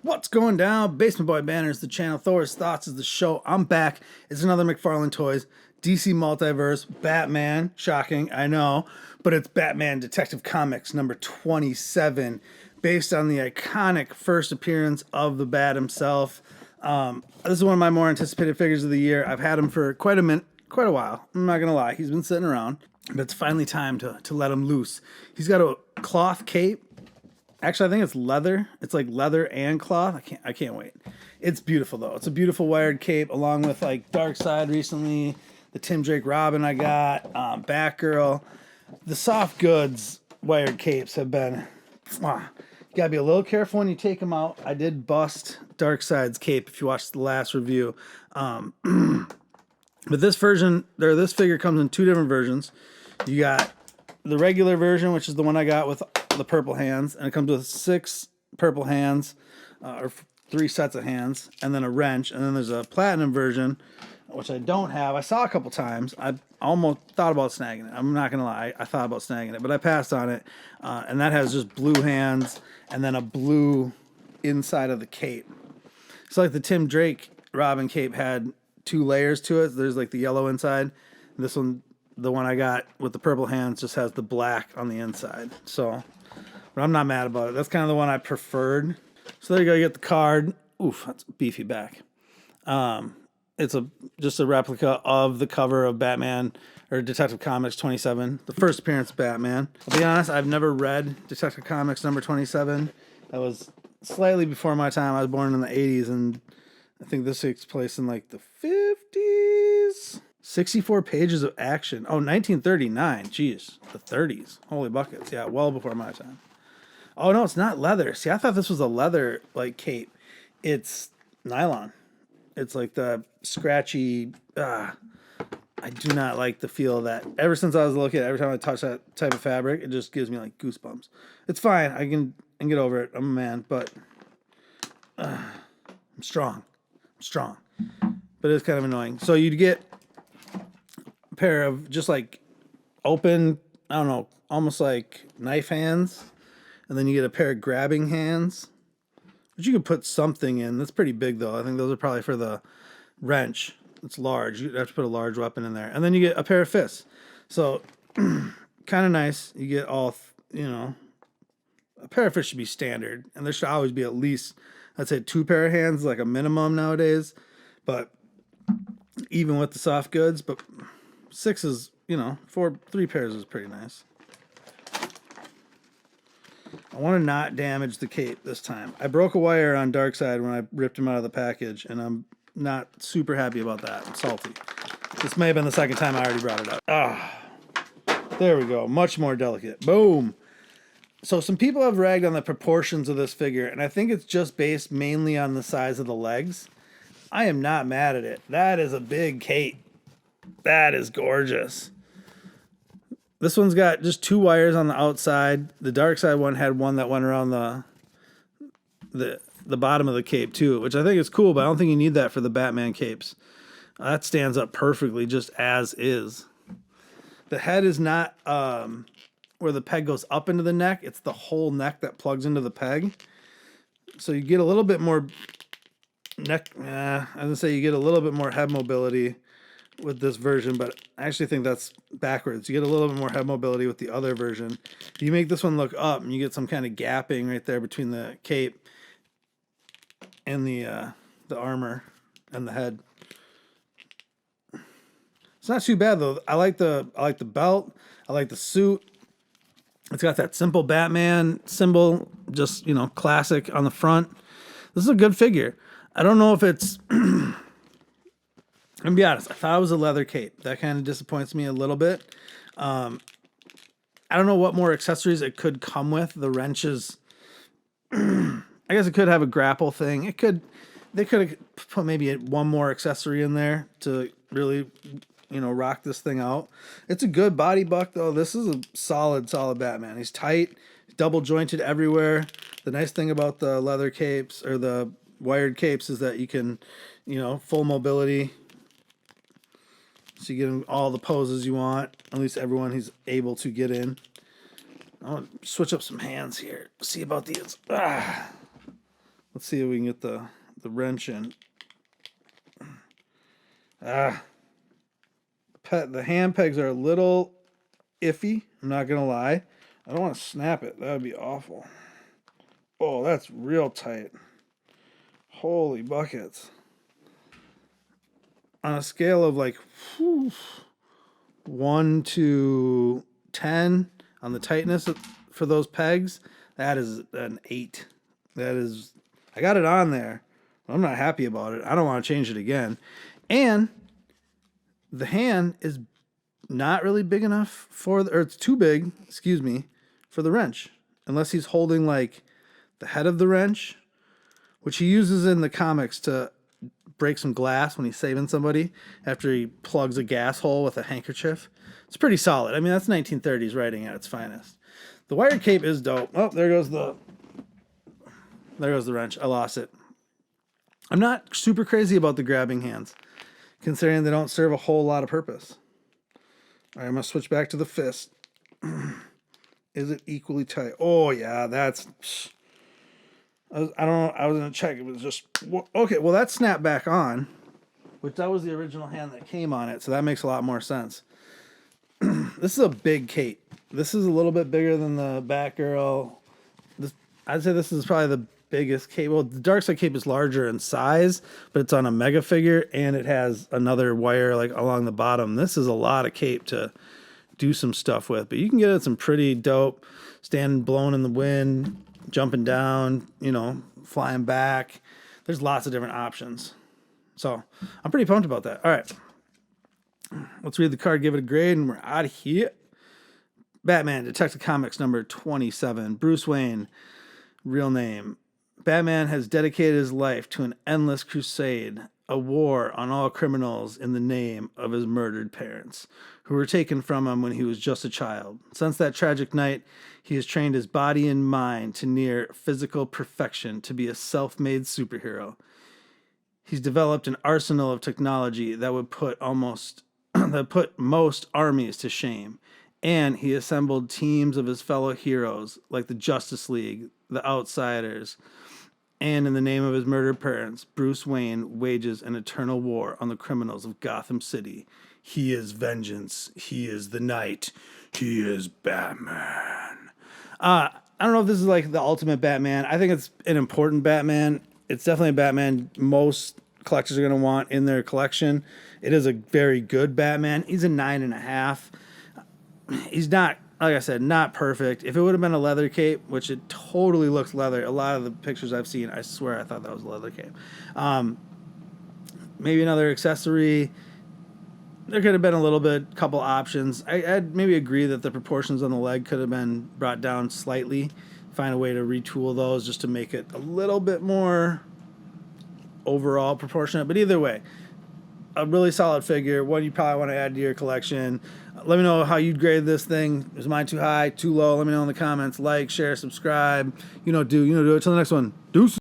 What's going down? Basement Boy Banter is the channel. Thor's Thoughts is the show. I'm back. It's another McFarlane Toys. DC Multiverse. Batman. Shocking, I know. But it's Batman Detective Comics number 27. Based on the iconic first appearance of the Bat himself. This is one of my more anticipated figures of the year. I've had him for quite a while. I'm not going to lie. He's been sitting around. But it's finally time to let him loose. He's got a cloth cape. Actually, I think it's leather. It's like leather and cloth. I can't wait. It's beautiful though. It's a beautiful wired cape, along with like Darkseid recently, the Tim Drake Robin I got, Batgirl. The soft goods wired capes have been. You gotta be a little careful when you take them out. I did bust Darkseid's cape if you watched the last review. But this figure comes in two different versions. You got the regular version, which is the one I got with the purple hands, and it comes with 6 purple hands, or 3 sets of hands, and then a wrench. And then there's a platinum version, which I don't have. I saw a couple times. I almost thought about snagging it. I'm not gonna lie, I thought about snagging it, but I passed on it. And that has just blue hands and then a blue inside of the cape. It's like the Tim Drake Robin cape had 2 layers to it. There's like the yellow inside. This one, the one I got with the purple hands, just has the black on the inside. So, but I'm not mad about it. That's kind of the one I preferred. So there you go. You get the card. Oof, that's a beefy back. It's just a replica of the cover of Batman or Detective Comics 27, the first appearance of Batman. I'll be honest, I've never read Detective Comics number 27. That was slightly before my time. I was born in the 80s, and I think this takes place in like the 50s. 64 pages of action. Oh, 1939. Jeez, the 30s. Holy buckets. Yeah, well before my time. Oh, no, it's not leather. See, I thought this was a leather, like, cape. It's nylon. It's like the scratchy... I do not like the feel of that. Ever since I was a little kid, every time I touch that type of fabric, it just gives me, like, goosebumps. It's fine. I can get over it. I'm a man, but... I'm strong. But it's kind of annoying. So you'd get a pair of just, like, open, I don't know, almost like knife hands. And then you get a pair of grabbing hands, which you could put something in. That's pretty big, though. I think those are probably for the wrench. It's large. You have to put a large weapon in there. And then you get a pair of fists. So, kind of nice. You get all, a pair of fists should be standard. And there should always be at least, I'd say 2 pair of hands, like a minimum nowadays. But even with the soft goods, but 6 is, 3 pairs is pretty nice. I want to not damage the cape this time. I broke a wire on Darkseid when I ripped him out of the package, and I'm not super happy about that. I'm salty. This may have been the second time I already brought it up. There we go. Much more delicate. Boom. So some people have ragged on the proportions of this figure, and I think it's just based mainly on the size of the legs. I am not mad at it. That is a big cape. That is gorgeous. This one's got just 2 wires on the outside. The Darkseid one had one that went around the bottom of the cape too, which I think is cool, but I don't think you need that for the Batman capes. That stands up perfectly just as is. The head is not where the peg goes up into the neck. It's the whole neck that plugs into the peg. So you get a little bit more neck. I was gonna say you get a little bit more head mobility with this version, but I actually think that's backwards. You get a little bit more head mobility with the other version. You make this one look up, and you get some kind of gapping right there between the cape and the armor and the head. It's not too bad though. I like the belt. I like the suit. It's got that simple Batman symbol, just classic on the front. This is a good figure. I don't know if it's. I'm gonna be honest, I thought it was a leather cape. That kind of disappoints me a little bit. I don't know what more accessories it could come with. The wrenches, I guess it could have a grapple thing. They could have put maybe one more accessory in there to really, rock this thing out. It's a good body buck though. This is a solid Batman. He's tight, double jointed everywhere. The nice thing about the leather capes or the wired capes is that you can, full mobility. So you get him all the poses you want. At least everyone he's able to get in. I want to switch up some hands here. See about these. Let's see if we can get the wrench in. The hand pegs are a little iffy. I'm not going to lie. I don't want to snap it. That would be awful. Oh, that's real tight. Holy buckets. On a scale of like 1 to 10 on the tightness for those pegs, that is an 8. That is, I got it on there. I'm not happy about it. I don't want to change it again. And the hand is not really big enough or it's too big, excuse me, for the wrench. Unless he's holding like the head of the wrench, which he uses in the comics to break some glass when he's saving somebody after he plugs a gas hole with a handkerchief. It's pretty solid. I mean, that's 1930s writing at its finest. The wired cape is dope. Oh, there goes the wrench. I lost it. I'm not super crazy about the grabbing hands, considering they don't serve a whole lot of purpose. All right, I'm going to switch back to the fist. Is it equally tight? Oh, yeah, that's... I don't know. I was going to check. It was just... Okay, well, that snapped back on, which that was the original hand that came on it, so that makes a lot more sense. This is a big cape. This is a little bit bigger than the Batgirl. I'd say this is probably the biggest cape. Well, the Darkseid cape is larger in size, but it's on a mega figure, and it has another wire like along the bottom. This is a lot of cape to do some stuff with, but you can get it some pretty dope, standing blowing in the wind, jumping down, flying back. There's lots of different options. So I'm pretty pumped about that. All right. Let's read the card, give it a grade, and we're out of here. Batman, Detective Comics number 27. Bruce Wayne, real name. Batman has dedicated his life to an endless crusade, a war on all criminals in the name of his murdered parents, who were taken from him when he was just a child. Since that tragic night, he has trained his body and mind to near physical perfection to be a self-made superhero. He's developed an arsenal of technology that would put most armies to shame. And he assembled teams of his fellow heroes, like the Justice League, the Outsiders, and in the name of his murdered parents, Bruce Wayne wages an eternal war on the criminals of Gotham City. He is vengeance. He is the night. He is Batman. I don't know if this is like the ultimate Batman. I think it's an important Batman. It's definitely a Batman most collectors are going to want in their collection. It is a very good Batman. He's a 9.5. He's not, like I said, not perfect. If it would have been a leather cape, which it totally looks leather, a lot of the pictures I've seen, I swear I thought that was a leather cape. Maybe another accessory. There could have been couple options. I'd maybe agree that the proportions on the leg could have been brought down slightly. Find a way to retool those just to make it a little bit more overall proportionate. But either way, a really solid figure, one you probably want to add to your collection. Let me know how you'd grade this thing. Is mine too high, too low? Let me know in the comments. Like, share, subscribe. Do it. Till the next one. Deuces.